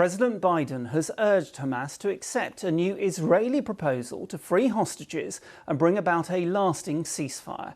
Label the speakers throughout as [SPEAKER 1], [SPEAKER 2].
[SPEAKER 1] President Biden has urged Hamas to accept a new Israeli proposal to free hostages and bring about a lasting ceasefire.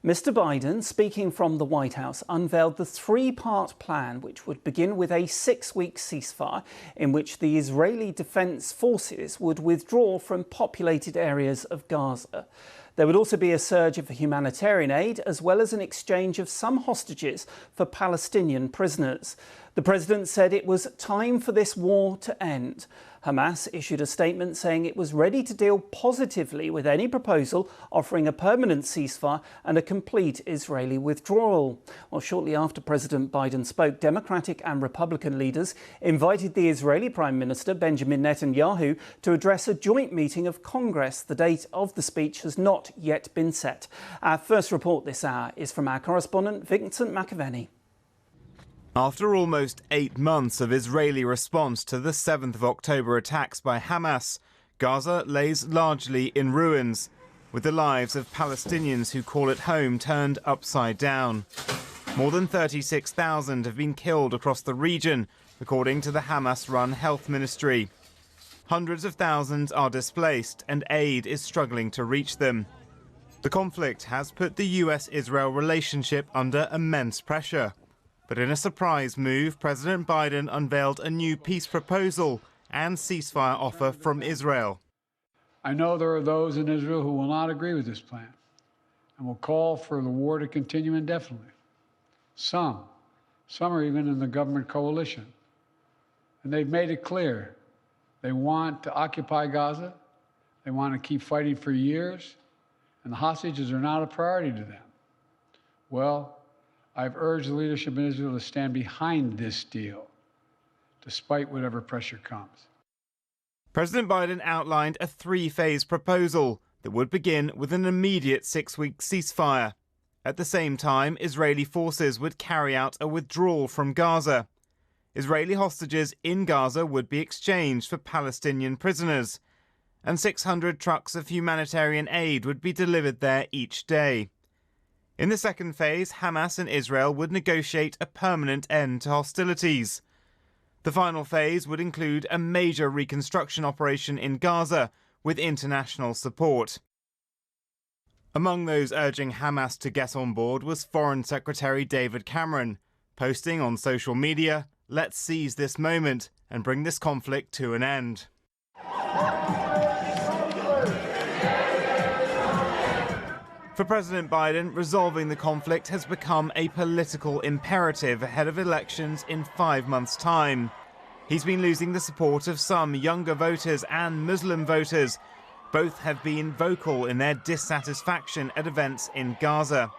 [SPEAKER 1] Mr. Biden, speaking from the White House, unveiled the three-part plan which would begin with a 6-week ceasefire in which the Israeli Defense Forces would withdraw from populated areas of Gaza. There would also be a surge of humanitarian aid as well as an exchange of some hostages for Palestinian prisoners. The president said it was time for this war to end. Hamas issued a statement saying it was ready to deal positively with any proposal offering a permanent ceasefire and a complete Israeli withdrawal. Well, shortly after President Biden spoke, Democratic and Republican leaders invited the Israeli Prime Minister Benjamin Netanyahu to address a joint meeting of Congress. The date of the speech has not yet been set. Our first report this hour is from our correspondent Vincent McAvenny.
[SPEAKER 2] After almost 8 months of Israeli response to the 7th of October attacks by Hamas, Gaza lays largely in ruins, with the lives of Palestinians who call it home turned upside down. More than 36,000 have been killed across the region, according to the Hamas-run health ministry. Hundreds of thousands are displaced and aid is struggling to reach them. The conflict has put the US-Israel relationship under immense pressure. But in a surprise move, President Biden unveiled a new peace proposal and ceasefire offer from Israel.
[SPEAKER 3] I know there are those in Israel who will not agree with this plan and will call for the war to continue indefinitely. Some are even in the government coalition. And they've made it clear they want to occupy Gaza, they want to keep fighting for years, and the hostages are not a priority to them. Well, I've urged the leadership in Israel to stand behind this deal, despite whatever pressure comes.
[SPEAKER 2] President Biden outlined a 3-phase proposal that would begin with an immediate 6-week ceasefire. At the same time, Israeli forces would carry out a withdrawal from Gaza. Israeli hostages in Gaza would be exchanged for Palestinian prisoners, and 600 trucks of humanitarian aid would be delivered there each day. In the second phase, Hamas and Israel would negotiate a permanent end to hostilities. The final phase would include a major reconstruction operation in Gaza with international support. Among those urging Hamas to get on board was Foreign Secretary David Cameron, posting on social media, "Let's seize this moment and bring this conflict to an end." For President Biden, resolving the conflict has become a political imperative ahead of elections in 5 months' time. He's been losing the support of some younger voters and Muslim voters. Both have been vocal in their dissatisfaction at events in Gaza.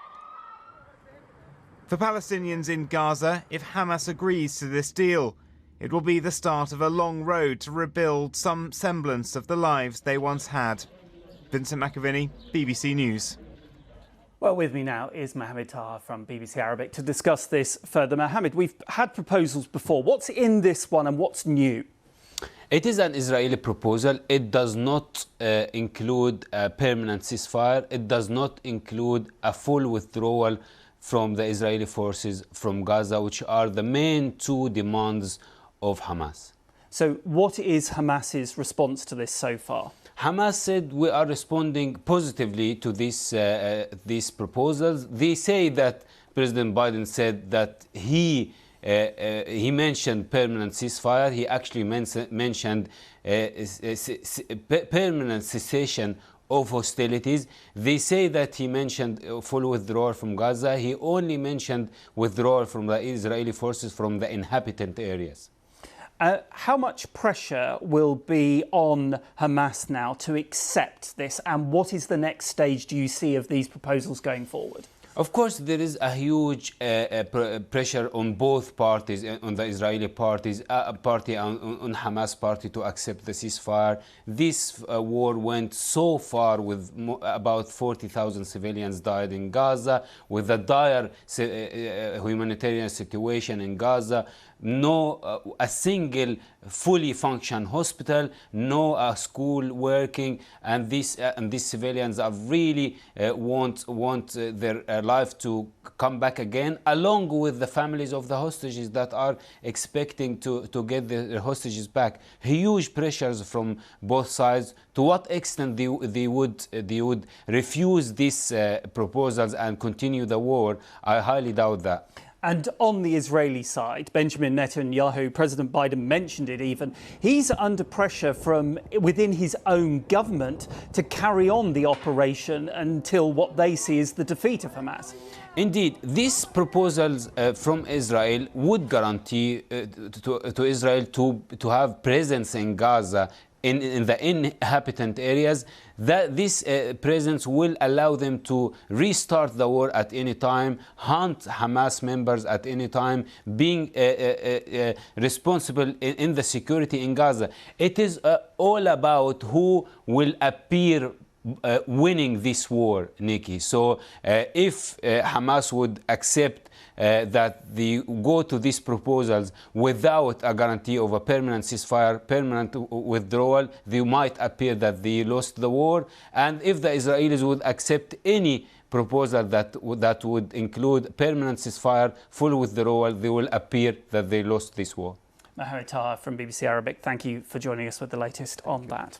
[SPEAKER 2] For Palestinians in Gaza, if Hamas agrees to this deal, it will be the start of a long road to rebuild some semblance of the lives they once had. Vincent McAvenny, BBC News.
[SPEAKER 1] Well, with me now is Mohammed Taha from BBC Arabic to discuss this further. Mohammed, we've had proposals before. What's in this one and what's new?
[SPEAKER 4] It is an Israeli proposal. It does not include a permanent ceasefire. It does not include a full withdrawal from the Israeli forces from Gaza, which are the main 2 demands of Hamas.
[SPEAKER 1] So what is Hamas's response to this so far?
[SPEAKER 4] Hamas said we are responding positively to these proposals. They say that President Biden said that he mentioned permanent ceasefire. He actually mentioned permanent cessation of hostilities. They say that he mentioned full withdrawal from Gaza. He only mentioned withdrawal from the Israeli forces from the inhabited areas.
[SPEAKER 1] How much pressure will be on Hamas now to accept this, and what is the next stage do you see of these proposals going forward?
[SPEAKER 4] Of course, there is a huge pressure on both parties, on the Israeli party on Hamas party to accept the ceasefire. This war went so far with about 40,000 civilians died in Gaza, with a dire humanitarian situation in Gaza. no a single fully functioning hospital, no school working, and these civilians are really want their life to come back again, along with the families of the hostages that are expecting to get their hostages back. Huge pressures from both sides. To what extent they would refuse these proposals and continue the war, I highly doubt that.
[SPEAKER 1] And on the Israeli side, Benjamin Netanyahu, President Biden mentioned it even, he's under pressure from within his own government to carry on the operation until what they see is the defeat of Hamas.
[SPEAKER 4] Indeed, these proposals from Israel would guarantee to Israel to have presence in Gaza, in the inhabited areas. That this presence will allow them to restart the war at any time, hunt Hamas members at any time, being responsible in the security in Gaza. It is all about who will appear winning this war, Nikki. So if Hamas would accept that they go to these proposals without a guarantee of a permanent ceasefire, permanent withdrawal, they might appear that they lost the war. And if the Israelis would accept any proposal that would include permanent ceasefire, full withdrawal, they will appear that they lost this war.
[SPEAKER 1] Mohammed Taha from BBC Arabic, thank you for joining us with the latest on that.